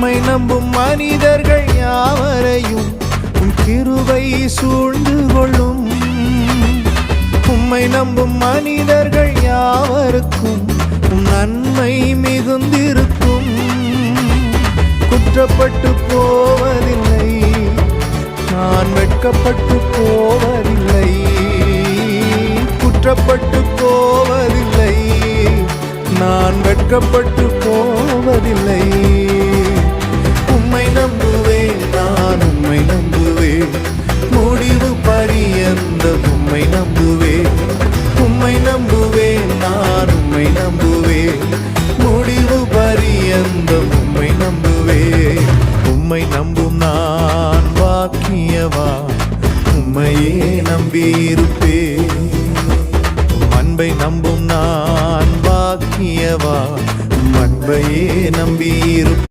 உம்மை நம்பும் மனிதர்கள் யாவரையும் உம் கிருபை சூழ்ந்து கொள்ளும். உம்மை நம்பும் மனிதர்கள் யாவருக்கும் உம் நன்மை மிகுந்திருக்கும். குற்றப்பட்டு போவதில்லை, நான் வெட்கப்பட்டு போவதில்லை. குற்றப்பட்டு போவதில்லை, நான் வெட்கப்பட்டு போவதில்லை. உம்மை நம்புவேன், நான் உம்மை நம்புவேன், முடிவு பரியந்த உம்மை நம்புவேன். உம்மை நம்புவேன், நான் உம்மை நம்புவேன், முடிவு பரியந்த உம்மை நம்புவேன். உம்மை நம்பும் நான் பாக்கியவான், உம்மையே நம்பியிருப்பேன். அன்பை நம்பும் நான் பாக்கியவான், அன்பையே நம்பியிருப்பேன்.